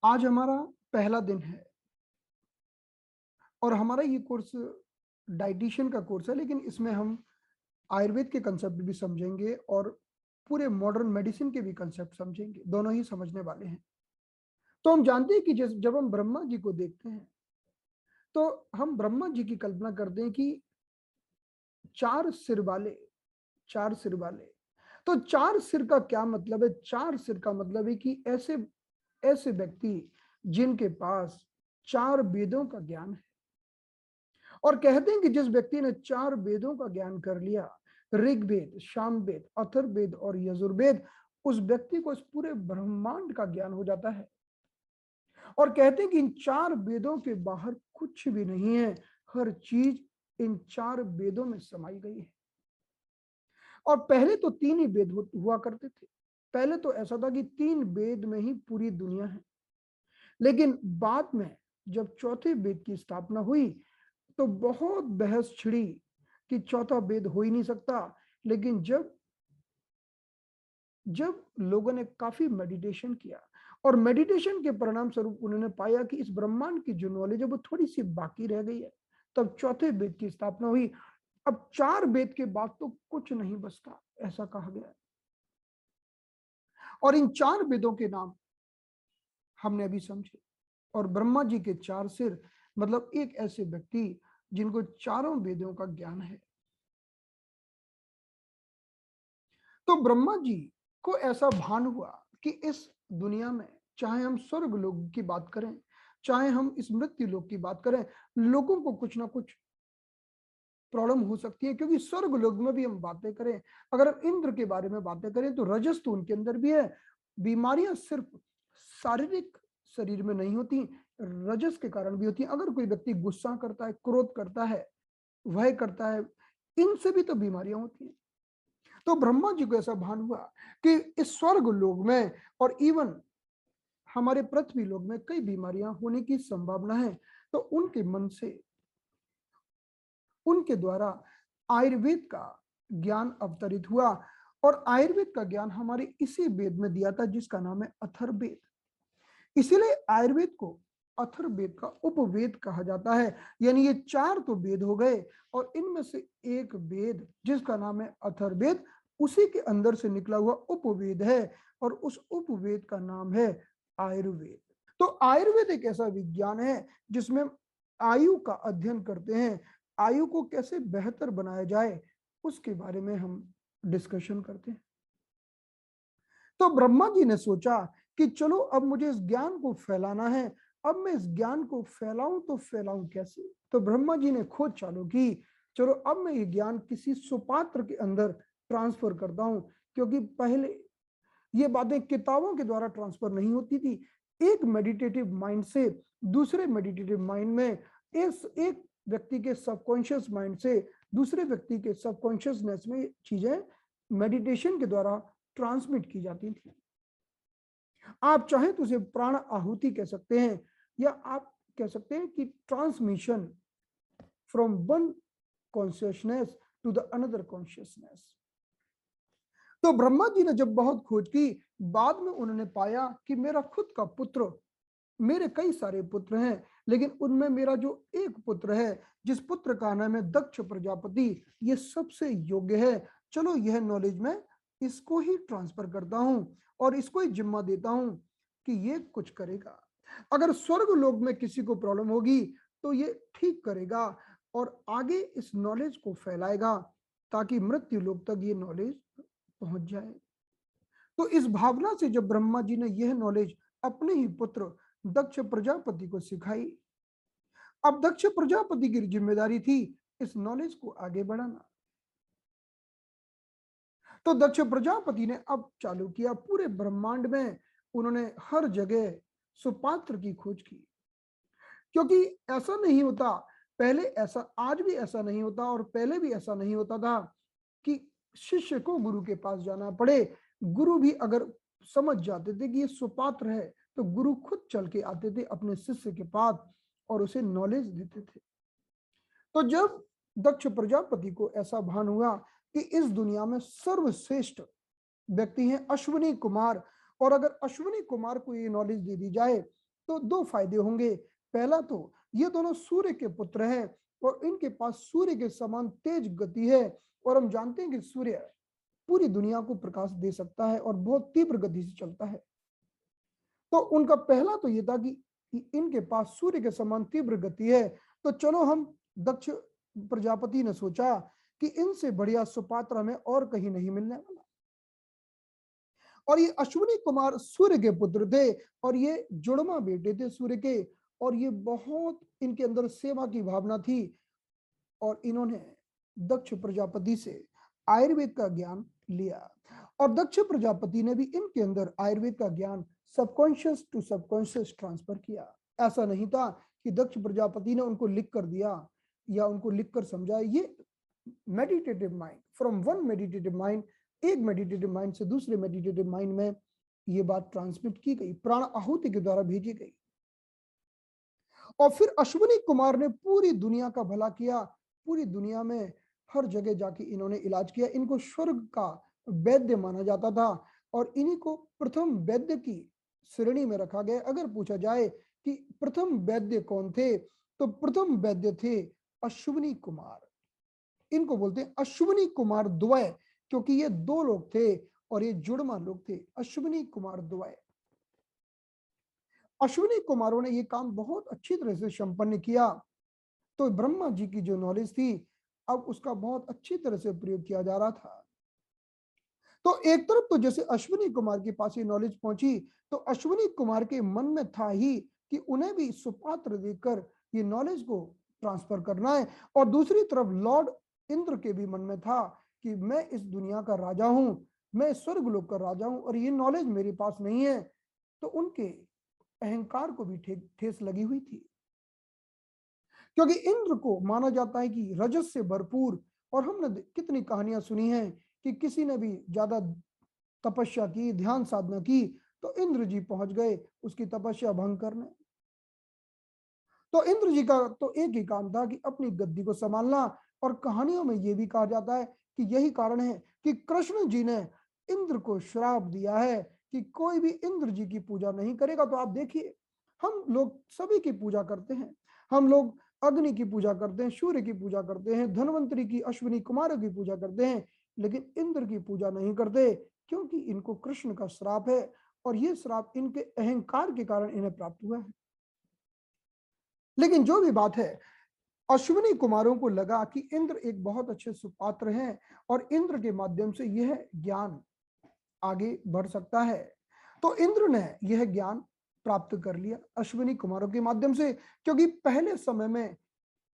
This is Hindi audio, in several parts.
आज हमारा पहला दिन है और हमारा ये कोर्स डाइटिशियन का कोर्स है, लेकिन इसमें हम आयुर्वेद के कंसेप्ट भी समझेंगे और पूरे मॉडर्न मेडिसिन के भी कंसेप्ट समझेंगे। दोनों ही समझने वाले हैं। तो हम जानते हैं कि जब हम ब्रह्मा जी को देखते हैं तो हम ब्रह्मा जी की कल्पना करते हैं कि चार सिर वाले, चार सिर वाले। तो चार सिर का क्या मतलब है? चार सिर का मतलब है कि ऐसे ऐसे व्यक्ति जिनके पास चार वेदों का ज्ञान है। और कहते हैं कि जिस व्यक्ति ने चार वेदों का ज्ञान कर लिया, ऋग्वेद, सामवेद, अथर्ववेद और यजुर्वेद, उस व्यक्ति को इस पूरे ब्रह्मांड का ज्ञान हो जाता है। और कहते हैं कि इन चार वेदों के बाहर कुछ भी नहीं है, हर चीज इन चार वेदों में समाई गई है। और पहले तो तीन ही वेद हुआ करते थे। पहले तो ऐसा था कि तीन वेद में ही पूरी दुनिया है। लेकिन बाद में जब चौथे वेद की स्थापना हुई तो बहुत बहस छिड़ी कि चौथा वेद हो ही नहीं सकता। लेकिन जब जब लोगों ने काफी मेडिटेशन किया और मेडिटेशन के परिणाम स्वरूप उन्होंने पाया कि इस ब्रह्मांड की जो नॉलेज है वो थोड़ी सी बाकी रह गई है, तब चौथे वेद की स्थापना हुई। अब चार वेद के बाद तो कुछ नहीं बचता, ऐसा कहा गया है। और इन चार वेदों के नाम हमने अभी समझे। और ब्रह्मा जी के चार सिर मतलब एक ऐसे व्यक्ति जिनको चारों वेदों का ज्ञान है। तो ब्रह्मा जी को ऐसा भान हुआ कि इस दुनिया में चाहे हम स्वर्ग लोक की बात करें, चाहे हम इस मृत्यु लोक की बात करें, लोगों को कुछ ना कुछ प्रॉब्लम हो सकती है। क्योंकि स्वर्ग लोक में भी हम बातें करें, अगर हम इंद्र के बारे में बातें करें तो रजस तो उनके अंदर भी है। बीमारियां सिर्फ शारीरिक शरीर में नहीं होती, रजस के कारण भी होती है। अगर कोई व्यक्ति गुस्सा करता है, क्रोध करता है, भय करता है, इनसे भी तो बीमारियां होती हैं। तो ब्रह्मा जी को ऐसा भान हुआ कि इस स्वर्ग लोक में और इवन हमारे पृथ्वी लोक में कई बीमारियां होने की संभावना है। तो उनके मन से, उनके द्वारा आयुर्वेद का ज्ञान अवतरित हुआ। और आयुर्वेद का ज्ञान हमारे इसी वेद में दिया था जिसका नाम है अथर्ववेद। इसीलिए आयुर्वेद को अथर्ववेद का उपवेद कहा जाता है। यानी ये चार तो वेद हो गए और इनमें से एक वेद जिसका नाम है अथर्ववेद, उसी के अंदर से निकला हुआ उपवेद है और उस उपवेद का नाम है आयुर्वेद। तो आयुर्वेद एक ऐसा विज्ञान है जिसमें आयु का अध्ययन करते हैं। आयु को कैसे बेहतर बनाया जाए उसके बारे में हम डिस्कशन करते हैं। तो ब्रह्मा जी ने सोचा कि चलो अब मुझे इस ज्ञान को फैलाना है। अब मैं इस ज्ञान को फैलाऊं तो फैलाऊं कैसे? तो ब्रह्मा जी ने खोज चालू की। चलो अब मैं ये ज्ञान किसी सुपात्र के अंदर ट्रांसफर करता हूं। क्योंकि पहले ये बातें किताबों के द्वारा ट्रांसफर नहीं होती थी। एक मेडिटेटिव माइंड से दूसरे मेडिटेटिव माइंड में, एक व्यक्ति के सबकॉन्शियस माइंड से दूसरे व्यक्ति के सबकॉन्शियसनेस में चीजें मेडिटेशन के द्वारा ट्रांसमिट की जाती थी। आप चाहें तो उसे प्राण आहुति कह सकते हैं, या आप कह सकते हैं कि transmission from one consciousness to the another consciousness. तो ब्रह्मा जी ने जब बहुत खोज की, बाद में उन्होंने पाया कि मेरा खुद का पुत्र, मेरे कई सारे पुत्र हैं, लेकिन उनमें मेरा जो एक पुत्र है, जिस पुत्र का नाम है दक्ष प्रजापति, ये सबसे योग्य है। चलो यह नॉलेज मैं इसको ही ट्रांसफर करता हूं और इसको ही जिम्मा देता हूं कि ये कुछ करेगा। अगर स्वर्ग लोक में किसी को प्रॉब्लम होगी तो ये ठीक करेगा और आगे इस नॉलेज को फैलाएगा ताकि मृत्यु लोक तक ये नॉलेज पहुंच जाए। तो इस भावना से जब ब्रह्मा जी ने यह नॉलेज अपने ही पुत्र दक्ष प्रजापति को सिखाई, अब दक्ष प्रजापति की जिम्मेदारी थी इस नॉलेज को आगे बढ़ाना। तो दक्ष प्रजापति ने अब चालू किया पूरे ब्रह्मांड में, उन्होंने हर जगह सुपात्र की खोज की। क्योंकि ऐसा नहीं होता, पहले ऐसा, आज भी ऐसा नहीं होता और पहले भी ऐसा नहीं होता था कि शिष्य को गुरु के पास जाना पड़े। गुरु भी अगर समझ जाते थे कि ये सुपात्र है तो गुरु खुद चल के आते थे अपने शिष्य के पास और उसे नॉलेज देते थे। तो जब दक्ष प्रजापति को ऐसा भान हुआ कि इस दुनिया में सर्वश्रेष्ठ व्यक्ति हैं अश्विनी कुमार, और अगर अश्विनी कुमार को ये नॉलेज दे दी जाए तो दो फायदे होंगे। पहला तो ये दोनों सूर्य के पुत्र हैं और इनके पास सूर्य के समान तेज गति है, और हम जानते हैं कि सूर्य पूरी दुनिया को प्रकाश दे सकता है और बहुत तीव्र गति से चलता है। तो उनका पहला तो ये था कि इनके पास सूर्य के समान तीव्र गति है, तो चलो हम दक्ष प्रजापति ने सोचा कि इनसे बढ़िया सुपात्र हमें और कहीं नहीं मिलने वाला। और ये अश्विनी कुमार सूर्य के पुत्र थे और ये जुड़वा बेटे थे सूर्य के, और ये बहुत इनके अंदर सेवा की भावना थी, और इन्होंने दक्ष प्रजापति से आयुर्वेद का ज्ञान लिया। और दक्ष प्रजापति ने भी इनके अंदर आयुर्वेद का ज्ञान सबकॉन्शियस टू सबकॉन्शियस ट्रांसफर किया। ऐसा नहीं था कि दक्ष प्रजापति ने उनको लिख कर दिया या उनको लिख कर समझाया। ये meditative mind, from one meditative mind, एक मेडिटेटिव माइंड से दूसरे मेडिटेटिव माइंड में ये बात ट्रांसमिट की गई, प्राण आहुति के द्वारा भेजी गई। और फिर अश्विनी कुमार ने पूरी दुनिया का भला किया, पूरी दुनिया में हर जगह जाके इन्होंने इलाज किया। इनको स्वर्ग का वैद्य माना जाता था और इन्हीं को प्रथम वैद्य की श्रेणी में रखा गया। अगर पूछा जाए कि प्रथम वैद्य कौन थे, तो प्रथम वैद्य थे अश्विनी कुमार। इनको बोलते हैं अश्विनी कुमार द्वय, क्योंकि ये दो लोग थे और ये जुड़वा लोग थे, अश्विनी कुमार द्वय। अश्विनी कुमारों ने ये काम बहुत अच्छी तरह से संपन्न किया। तो ब्रह्मा जी की जो नॉलेज थी, अब उसका बहुत अच्छी तरह से प्रयोग किया जा रहा था। तो एक तरफ तो जैसे अश्विनी कुमार के पास ये नॉलेज पहुंची, तो अश्विनी कुमार के मन में था ही कि उन्हें भी सुपात्र देकर ये नॉलेज को ट्रांसफर करना है। और दूसरी तरफ लॉर्ड इंद्र के भी मन में था कि मैं इस दुनिया का राजा हूं, मैं स्वर्गलोक का राजा हूं और ये नॉलेज मेरे पास नहीं है। तो उनके अहंकार को भी ठेस लगी हुई थी, क्योंकि इंद्र को माना जाता है कि रजस से भरपूर। और हमने कितनी कहानियां सुनी हैं कि किसी ने भी ज्यादा तपस्या की, ध्यान साधना की, तो इंद्र जी पहुंच गए उसकी तपस्या भंग करने। तो इंद्र जी का तो एक ही काम था कि अपनी गद्दी को संभालना। और कहानियों में यह भी कहा जाता है कि यही कारण है कि कृष्ण जी ने इंद्र को श्राप दिया है कि कोई भी इंद्र जी की पूजा नहीं करेगा। तो आप देखिए, हम लोग सभी की पूजा करते हैं, हम लोग अग्नि की पूजा करते हैं, सूर्य की पूजा करते हैं, धनवंतरी की, अश्विनी कुमार की पूजा करते हैं, लेकिन इंद्र की पूजा नहीं करते, क्योंकि इनको कृष्ण का श्राप है और ये श्राप इनके अहंकार के कारण इन्हें प्राप्त हुआ है। लेकिन जो भी बात है, अश्विनी कुमारों को लगा कि इंद्र एक बहुत अच्छे सुपात्र हैं और इंद्र के माध्यम से यह ज्ञान आगे बढ़ सकता है। तो इंद्र ने यह ज्ञान प्राप्त कर लिया अश्विनी कुमारों के माध्यम से, क्योंकि पहले समय में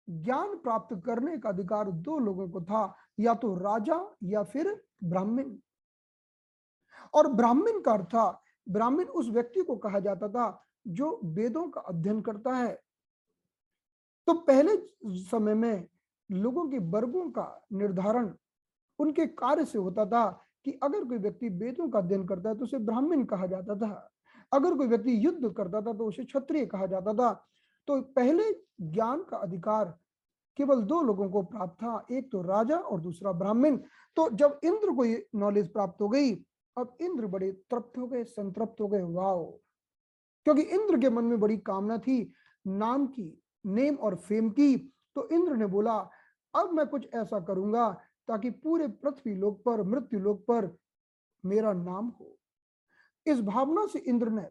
ज्ञान प्राप्त करने का अधिकार दो लोगों को था, या तो राजा या फिर ब्राह्मण। और ब्राह्मण का अर्थ था, ब्राह्मण उस व्यक्ति को कहा जाता था जो वेदों का अध्ययन करता है। तो पहले समय में लोगों के वर्गों का निर्धारण उनके कार्य से होता था कि अगर कोई व्यक्ति वेदों का अध्ययन करता है तो उसे ब्राह्मण कहा जाता था, अगर कोई व्यक्ति युद्ध करता था तो उसे क्षत्रिय कहा जाता था। तो पहले ज्ञान का अधिकार केवल दो लोगों को प्राप्त था, एक तो राजा और दूसरा ब्राह्मण। तो जब इंद्र को ये नॉलेज प्राप्त हो गई, अब इंद्र बड़े तृप्त हो गए, संतृप्त हो गए। वाओ! क्योंकि इंद्र के मन में बड़ी कामना थी नाम की, नेम और फेम की। तो इंद्र ने बोला, अब मैं कुछ ऐसा करूंगा ताकि पूरे पृथ्वी लोक पर, मृत्यु लोक पर मेरा नाम हो। इस भावना से इंद्र ने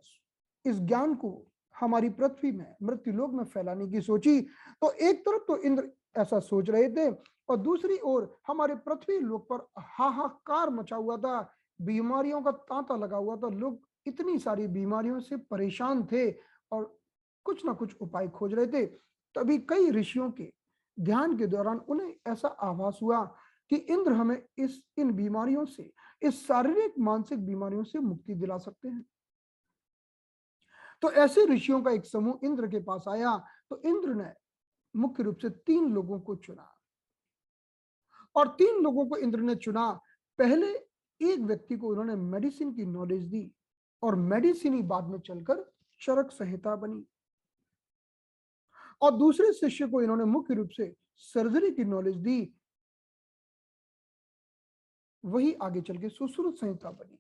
इस ज्ञान को हमारी पृथ्वी में, मृत्यु लोक में फैलाने की सोची। तो एक तरफ तो इंद्र ऐसा सोच रहे थे और दूसरी ओर हमारे पृथ्वी लोक पर हाहाकार मचा हुआ था, बीमारियों का तांता लगा हुआ था। लोग इतनी सारी बीमारियों से परेशान थे और कुछ ना कुछ उपाय खोज रहे थे। तभी कई ऋषियों के ध्यान के दौरान उन्हें ऐसा आभास हुआ कि इंद्र हमें इन बीमारियों से, इस शारीरिक मानसिक बीमारियों से मुक्ति दिला सकते हैं। तो ऐसे ऋषियों का एक समूह इंद्र के पास आया। तो इंद्र ने मुख्य रूप से 3 लोगों को चुना, और 3 लोगों को इंद्र ने चुना। पहले एक व्यक्ति को उन्होंने मेडिसिन की नॉलेज दी और मेडिसिन ही बाद में चलकर चरक संहिता बनी। और दूसरे शिष्य को इन्होंने मुख्य रूप से सर्जरी की नॉलेज दी, वही आगे चल के सुश्रुत संहिता बनी।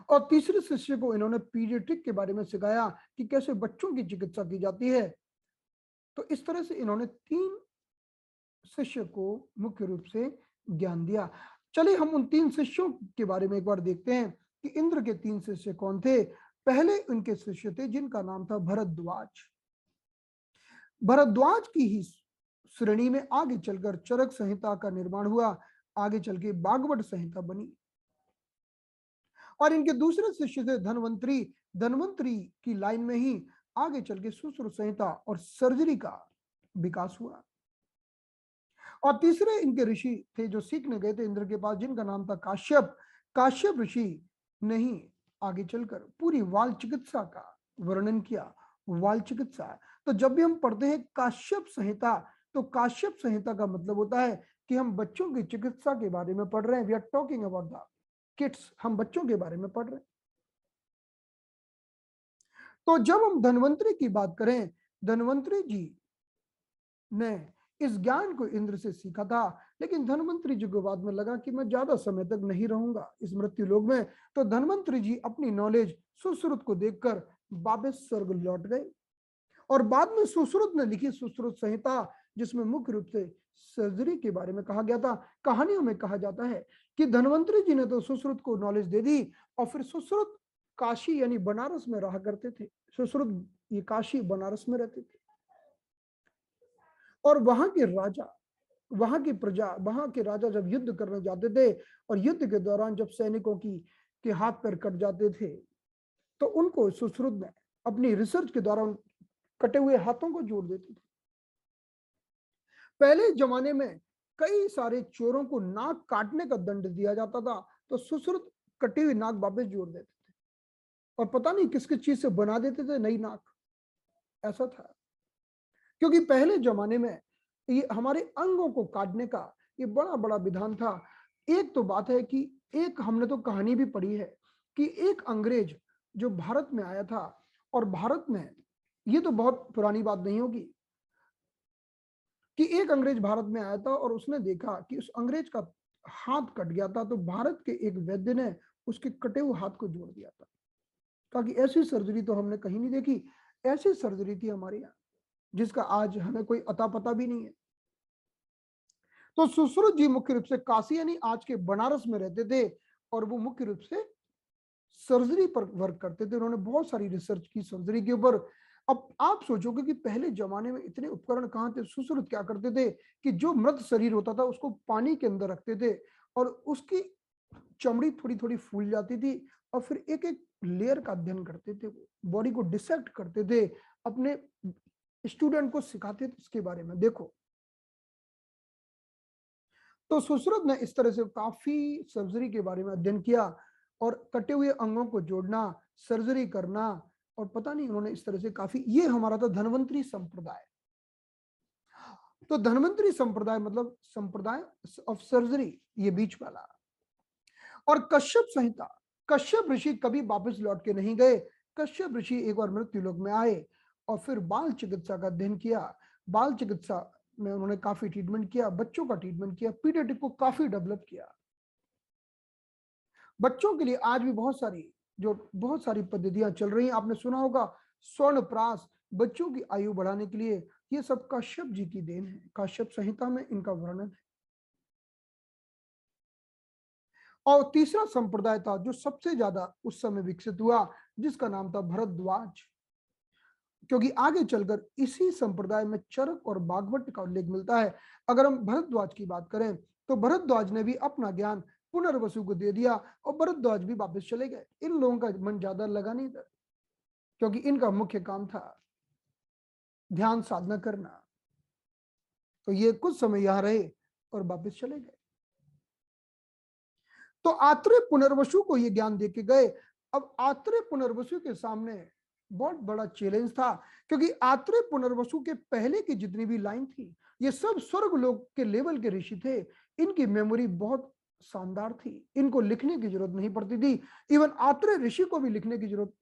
और तीसरे शिष्य को इन्होंने पीडियाट्रिक के बारे में सिखाया कि कैसे बच्चों की चिकित्सा की जाती है। तो इस तरह से इन्होंने 3 शिष्य को मुख्य रूप से ज्ञान दिया। चलिए हम उन 3 शिष्यों के बारे में एक बार देखते हैं कि इंद्र के 3 शिष्य कौन थे। पहले उनके शिष्य थे जिनका नाम था भरद्वाज। भरद्वाज की ही श्रेणी में आगे चलकर चरक संहिता का निर्माण हुआ, आगे चल के भागवत संहिता बनी। और इनके दूसरे शिष्य थे धन्वंतरी। धन्वंतरी की लाइन में ही आगे चल के सुश्रुत संहिता और सर्जरी का विकास हुआ। और तीसरे इनके ऋषि थे जो सीखने गए थे इंद्र के पास, जिनका नाम था काश्यप। काश्यप ऋषि ने ही आगे चलकर पूरी वाल चिकित्सा का वर्णन किया। वाल चिकित्सा, तो जब भी हम पढ़ते हैं काश्यप संहिता, तो काश्यप संहिता का मतलब होता है कि हम बच्चों की चिकित्सा के बारे में पढ़ रहे हैं। We are talking about the kids, हम बच्चों के बारे में पढ़ रहे हैं। तो जब हम धन्वंतरी की बात करें, धन्वंतरी जी ने इस ज्ञान को इंद्र से सीखा था, लेकिन धन्वंतरी जी को बाद में लगा कि मैं ज्यादा समय तक नहीं रहूंगा इस मृत्यु लोक में। तो धन्वंतरी जी अपनी नॉलेज सुश्रुत को देखकर वापस स्वर्ग लौट गए। और बाद में सुश्रुत ने लिखी सुश्रुत संहिता, जिसमें मुख्य रूप से सर्जरी के बारे में कहा गया था। कहानियों में कहा जाता है कि धन्वंतरी जी ने तो सुश्रुत को नॉलेज दे दी, और फिर सुश्रुत काशी यानी बनारस में रहा करते थे। सुश्रुत ये काशी बनारस में रहते थे, और वहां के राजा, वहां की प्रजा, वहां के राजा जब युद्ध करने जाते थे, और युद्ध के दौरान जब सैनिकों की के हाथ पैर कट जाते थे, तो उनको सुश्रुत ने अपनी रिसर्च के द्वारा कटे हुए हाथों को जोड़ देते थे। पहले जमाने में कई सारे चोरों को नाक काटने का दंड दिया जाता था, तो सुश्रुत कटी हुई नाक वापस जोड़ देते थे, और पता नहीं किस किस चीज से बना देते थे नई नाक। ऐसा था, क्योंकि पहले जमाने में ये हमारे अंगों को काटने का ये बड़ा बड़ा विधान था। एक तो बात है कि एक हमने तो कहानी भी पढ़ी है कि एक अंग्रेज जो भारत में आया था, और भारत में, ये तो बहुत पुरानी बात नहीं होगी, कि एक अंग्रेज भारत में आया था और उसने देखा कि उस अंग्रेज का हाथ कट गया था, तो भारत के एक वैद्य ने उसके कटे हुए हाथ को जोड़ दिया था। कहा कि ऐसी सर्जरी तो हमने कहीं नहीं देखी। ऐसी सर्जरी थी हमारे यहाँ, जिसका आज हमें कोई अता पता भी नहीं है। तो सुश्रुत जी मुख्य रूप से काशी यानी आज के बनारस में रहते थे, और वो मुख्य रूप से सर्जरी पर वर्क करते थे। उन्होंने बहुत सारी रिसर्च की सर्जरी के ऊपर। अब आप सोचोगे कि पहले जमाने में इतने उपकरण कहाँ थे। सुश्रुत क्या करते थे कि जो मृत शरीर होता था उसको पानी के अंदर रखते थे, और उसकी चमड़ी थोड़ी थोड़ी फूल जाती थी, और फिर एक एक लेयर का अध्ययन करते थे, बॉडी को डिसेक्ट करते थे, अपने स्टूडेंट को सिखाते थे इसके बारे में। देखो, तो सुश्रुत ने इस तरह से काफी सर्जरी के बारे में अध्ययन किया, और कटे हुए अंगों को जोड़ना, सर्जरी करना, और पता नहीं उन्होंने इस तरह से काफी, ये हमारा था धन्वंतरी संप्रदाय। तो धन्वंतरी संप्रदाय मतलब संप्रदाय ऑफ सर्जरी, ये बीच वाला। और कश्यप संहिता, कश्यप ऋषि कभी वापस लौट के नहीं गए। कश्यप ऋषि एक बार मृत्यु लोक में आए, और फिर बाल चिकित्सा का अध्ययन किया। बाल चिकित्सा में उन्होंने काफी ट्रीटमेंट किया, बच्चों का ट्रीटमेंट किया, पीडियाट्रिक को काफी डेवलप किया। बच्चों के लिए आज भी बहुत सारी पद्धतियां चल रही हैं। आपने सुना होगा स्वर्णप्राश, बच्चों की आयु बढ़ाने के लिए। ये सब कश्यप जी की देन है, कश्यप संहिता में इनका वर्णन है। और तीसरा संप्रदाय था जो सबसे ज्यादा उस समय विकसित हुआ, जिसका नाम था भरद्वाज। क्योंकि आगे चलकर इसी संप्रदाय में चरक और भागवत का उल्लेख मिलता है। अगर हम भरद्वाज की बात करें, तो भरद्वाज ने भी अपना ज्ञान पुनर्वसु को दे दिया, और भरद्वाज भी वापस चले गए। इन लोगों का मन ज्यादा लगा नहीं था, क्योंकि इनका मुख्य काम था ध्यान साधना करना। तो ये कुछ समय यहां रहे और वापस चले गए। तो आत्रेय पुनर्वसु को ये ज्ञान देके गए। अब आत्रेय पुनर्वसु के सामने बहुत बड़ा चैलेंज था, क्योंकि आत्रेय पुनर्वसु के पहले की जितनी भी लाइन थी, ये सब स्वर्ग लोक के लेवल के ऋषि थे। इनकी मेमोरी बहुत शानदार थी, इनको लिखने की जरूरत नहीं पड़ती थी। इवन आत्रेय ऋषि को भी लिखने की जरूरत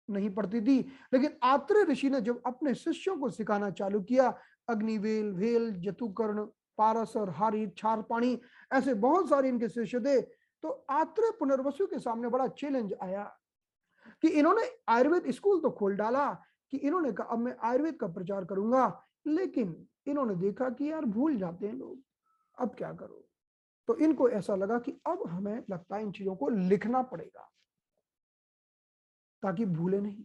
नहीं पड़ती थी। लेकिन आत्रेय ऋषि ने जब अपने शिष्यों को सिखाना चालू किया, अग्निवेल, वेल, जतुकर्ण, पारस और हारी, क्षारपाणी, ऐसे बहुत सारे इनके शिष्य थे। तो आत्रेय पुनर्वसु के सामने बड़ा चैलेंज आया कि इन्होंने आयुर्वेद स्कूल तो खोल डाला, कि इन्होंने कहा अब मैं आयुर्वेद का प्रचार करूंगा, लेकिन इन्होंने देखा कि यार भूल जाते हैं लोग, अब क्या करो। तो इनको ऐसा लगा कि अब हमें लगता है इन चीजों को लिखना पड़ेगा ताकि भूले नहीं।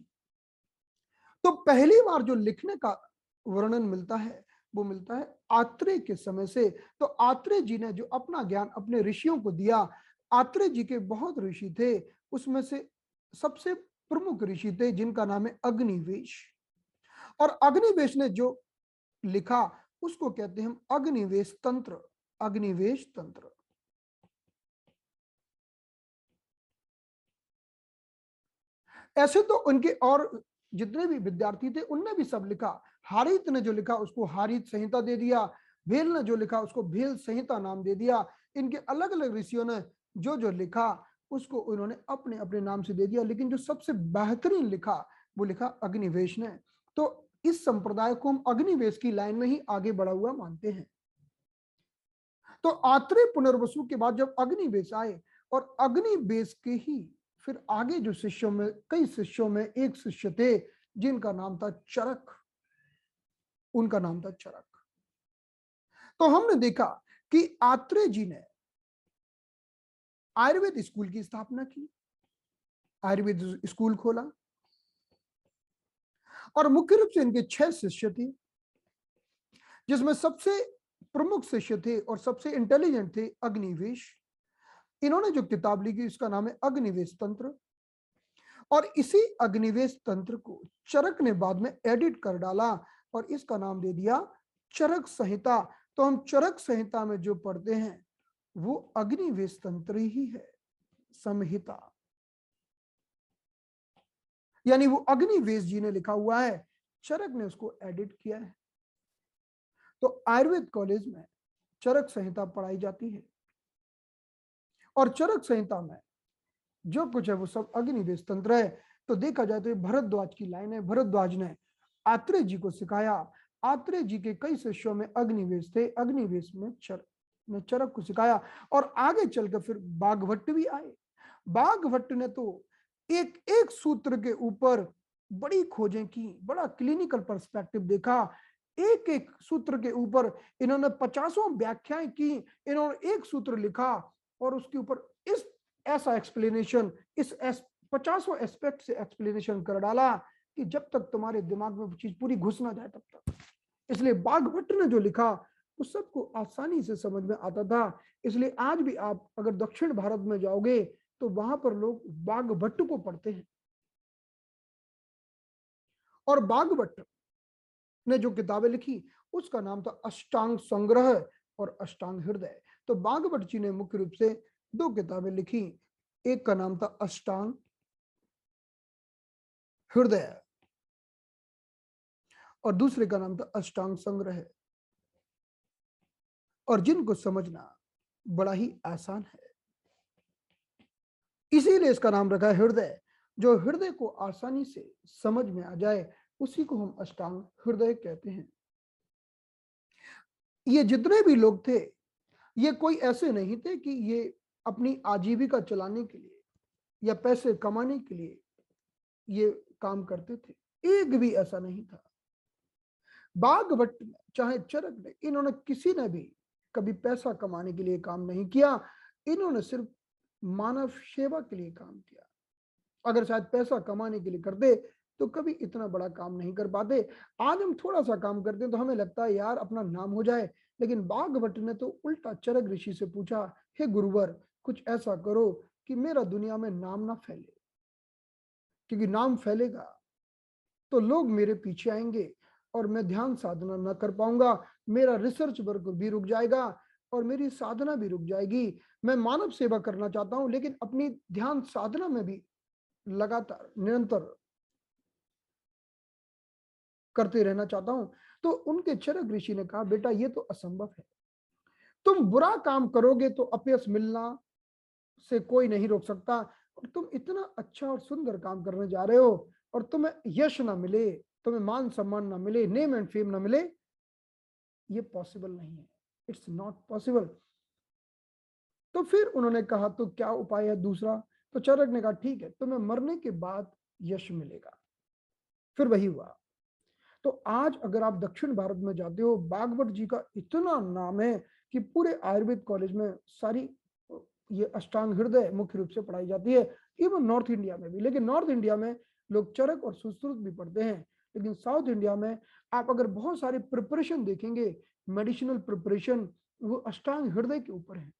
तो पहली बार जो लिखने का वर्णन मिलता है वो मिलता है आत्रेय के समय से। तो आत्रेय जी ने जो अपना ज्ञान अपने ऋषियों को दिया, आत्रेय जी के बहुत ऋषि थे, उसमें से सबसे प्रमुख ऋषि थे जिनका नाम है अग्निवेश। और अग्निवेश ने जो लिखा उसको कहते हैं हम अग्निवेश तंत्र। अग्निवेश तंत्र। ऐसे तो उनके और जितने भी विद्यार्थी थे उनने भी सब लिखा। हारित ने जो लिखा उसको हारित संहिता दे दिया, भेल ने जो लिखा उसको भेल संहिता नाम दे दिया। इनके अलग अलग ऋषियों ने जो जो लिखा उसको उन्होंने अपने अपने नाम से दे दिया, लेकिन जो सबसे बेहतरीन लिखा वो लिखा अग्निवेश ने। तो इस संप्रदाय को हम अग्निवेश की लाइन में ही आगे बढ़ा हुआ मानते हैं। तो आत्रेय पुनर्वसु के बाद जब अग्निवेश आए, और अग्निवेश के ही फिर आगे जो शिष्यों में, कई शिष्यों में एक शिष्य थे जिनका नाम था चरक। उनका नाम था चरक। तो हमने देखा कि आत्रेय जी ने आयुर्वेद स्कूल की स्थापना की, आयुर्वेद स्कूल खोला, और मुख्य रूप से इनके 6 शिष्य थे, जिसमें सबसे प्रमुख शिष्य थे और सबसे इंटेलिजेंट थे अग्निवेश। इन्होंने जो किताब लिखी उसका नाम है अग्निवेश तंत्र। और इसी अग्निवेश तंत्र को चरक ने बाद में एडिट कर डाला और इसका नाम दे दिया चरक संहिता। तो हम चरक संहिता में जो पढ़ते हैं वो अग्निवेश तंत्र ही है, संहिता, यानी वो अग्निवेश जी ने लिखा हुआ है, चरक ने उसको एडिट किया है। तो आयुर्वेद कॉलेज में चरक संहिता पढ़ाई जाती है, और चरक संहिता में जो कुछ है वो सब अग्निवेश तंत्र है। तो देखा जाए तो ये भरद्वाज की लाइन है। भरद्वाज ने आत्रेय जी को सिखाया। आत्रेय जी के कई शिष्यों में अग्निवेश थे, अग्निवेश में ने चरक को सिखाया। और आगे चलकर फिर बाघभट्ट भी आए। बाघभट्ट ने तो एक एक सूत्र के ऊपर बड़ी खोजें की, बड़ा क्लिनिकल पर्सपेक्टिव देखा। एक एक सूत्र के ऊपर इन्होंने 50 व्याख्याएं की, इन्होंने एक सूत्र लिखा और उसके ऊपर इस ऐसा एक्सप्लेनेशन, इस 50 एस्पेक्ट से एक्सप्लेनेशन कर डाला कि जब तक तुम्हारे दिमाग में वो चीज पूरी घुस ना जाए तब तक। इसलिए बाघभट्ट ने जो लिखा वो सबको आसानी से समझ में आता था। इसलिए आज भी आप अगर दक्षिण भारत में जाओगे तो वहां पर लोग बाघभट्ट को पढ़ते हैं। और बाघभट्ट ने जो किताबें लिखी उसका नाम था अष्टांग संग्रह और अष्टांग हृदय। तो बाघभट्ट जी ने मुख्य रूप से 2 किताबें लिखी, एक का नाम था अष्टांग हृदय और दूसरे का नाम था अष्टांग संग्रह, और जिनको समझना बड़ा ही आसान है, इसीलिए इसका नाम रखा है हृदय। जो हृदय को आसानी से समझ में आ जाए उसी को हम अष्टांग हृदय कहते हैं। ये जितने भी लोग थे ये कोई ऐसे नहीं थे कि ये अपनी आजीविका चलाने के लिए या पैसे कमाने के लिए ये काम करते थे, एक भी ऐसा नहीं था। बाघभट्ट ने चाहे चरक ने, इन्होंने किसी ने भी कभी पैसा कमाने के लिए काम नहीं किया। इन्होंने सिर्फ मानव सेवा के लिए काम किया। अगर शायद पैसा कमाने के लिए करते तो कभी इतना बड़ा काम नहीं कर पाते। आज हम थोड़ा सा काम करते हैं तो हमें लगता है यार अपना नाम हो जाए, लेकिन बाघभट्ट ने तो उल्टा चरक ऋषि से पूछा, हे गुरुवर कुछ ऐसा करो कि मेरा दुनिया में नाम ना फैले, क्योंकि नाम फैलेगा तो लोग मेरे पीछे आएंगे और मैं ध्यान साधना ना कर पाऊंगा, मेरा रिसर्च वर्क भी रुक जाएगा और मेरी साधना भी रुक जाएगी। मैं मानव सेवा करना चाहता हूं लेकिन अपनी ध्यान साधना में भी लगातार निरंतर करते रहना चाहता हूं। तो उनके चरक ऋषि ने कहा, बेटा ये तो असंभव है, तुम बुरा काम करोगे तो अपयश मिलना से कोई नहीं रोक सकता, और तुम इतना अच्छा और सुंदर काम करने जा रहे हो और तुम्हें यश ना मिले, तुम्हें मान सम्मान ना मिले, नेम एंड फेम ना मिले, ये पॉसिबल नहीं है, इट्स नॉट पॉसिबल। तो फिर उन्होंने कहा तो क्या उपाय है दूसरा। तो चरक ने कहा ठीक है, तुम्हें मरने के बाद यश मिलेगा। फिर वही हुआ। तो आज अगर आप दक्षिण भारत में जाते हो, बागवट जी का इतना नाम है कि पूरे आयुर्वेद कॉलेज में सारी ये अष्टांग हृदय मुख्य रूप से पढ़ाई जाती है, इवन नॉर्थ इंडिया में भी। लेकिन नॉर्थ इंडिया में लोग चरक और सुश्रुत भी पढ़ते हैं, लेकिन साउथ इंडिया में आप अगर बहुत सारे प्रिपरेशन देखेंगे, मेडिसिनल प्रिपरेशन, वो अष्टांग हृदय के ऊपर है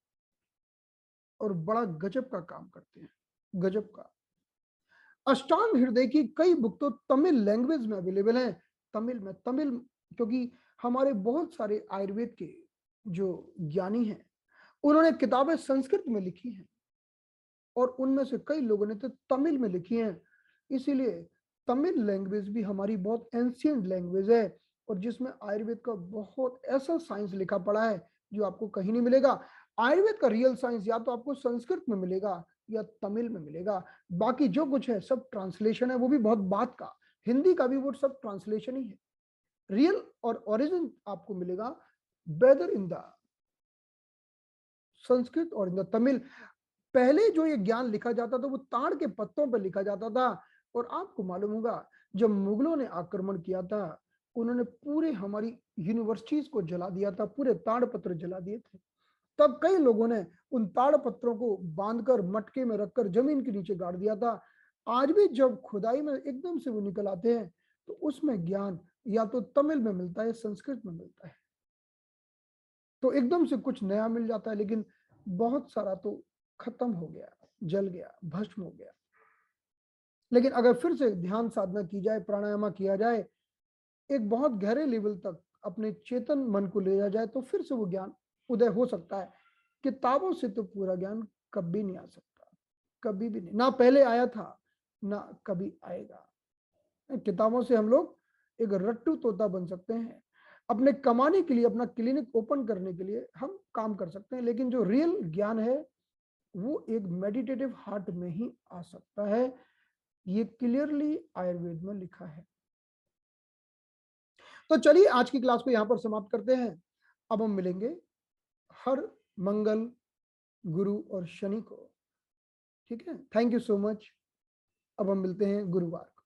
और बड़ा गजब का काम करते हैं, गजब का। अष्टांग हृदय की कई बुक तो तमिल लैंग्वेज में अवेलेबल है, तमिल, क्योंकि हमारे बहुत सारे आयुर्वेद के जो ज्ञानी हैं उन्होंने किताबें संस्कृत में लिखी हैं और उनमें से कई लोगों ने तो तमिल में लिखी हैं। इसीलिए तमिल लैंग्वेज भी हमारी बहुत एंशियंट लैंग्वेज है और जिसमें आयुर्वेद का बहुत ऐसा साइंस लिखा पड़ा है जो आपको कहीं नहीं मिलेगा। आयुर्वेद का रियल साइंस या तो आपको संस्कृत में मिलेगा या तमिल में मिलेगा, बाकी जो कुछ है सब ट्रांसलेशन है, वो भी बहुत बात का। हिंदी का भी वो सब ट्रांसलेशन ही है। रियल और ओरिजिन आपको मिलेगा वेदर इन द संस्कृत और इन द तमिल। पहले जो ये ज्ञान लिखा जाता था वो ताड़ के पत्तों पर लिखा जाता था, और आपको मालूम होगा जब मुगलों ने आक्रमण किया था उन्होंने पूरे हमारी यूनिवर्सिटीज को जला दिया था, पूरे ताड़ पत्र जला दिए थे। तब कई लोगों ने उन ताड़ पत्रों को बांधकर मटके में रखकर जमीन के नीचे गाड़ दिया था। आज भी जब खुदाई में एकदम से वो निकल आते हैं तो उसमें ज्ञान या तो तमिल में मिलता है, संस्कृत में मिलता है, तो एकदम से कुछ नया मिल जाता है, लेकिन बहुत सारा तो खत्म हो गया, जल गया, भस्म हो गया। लेकिन अगर फिर से ध्यान साधना की जाए, प्राणायाम किया जाए, एक बहुत गहरे लेवल तक अपने चेतन मन को ले जाया जाए, तो फिर से वो ज्ञान उदय हो सकता है। किताबों से तो पूरा ज्ञान कभी नहीं आ सकता, कभी भी नहीं, ना पहले आया था ना कभी आएगा। किताबों से हम लोग एक रट्टू तोता बन सकते हैं, अपने कमाने के लिए, अपना क्लिनिक ओपन करने के लिए हम काम कर सकते हैं, लेकिन जो रियल ज्ञान है वो एक मेडिटेटिव हार्ट में ही आ सकता है। ये क्लियरली आयुर्वेद में लिखा है। तो चलिए आज की क्लास को यहां पर समाप्त करते हैं। अब हम मिलेंगे हर मंगल, गुरु और शनि को। ठीक है, थैंक यू सो मच। अब हम मिलते हैं गुरुवार को।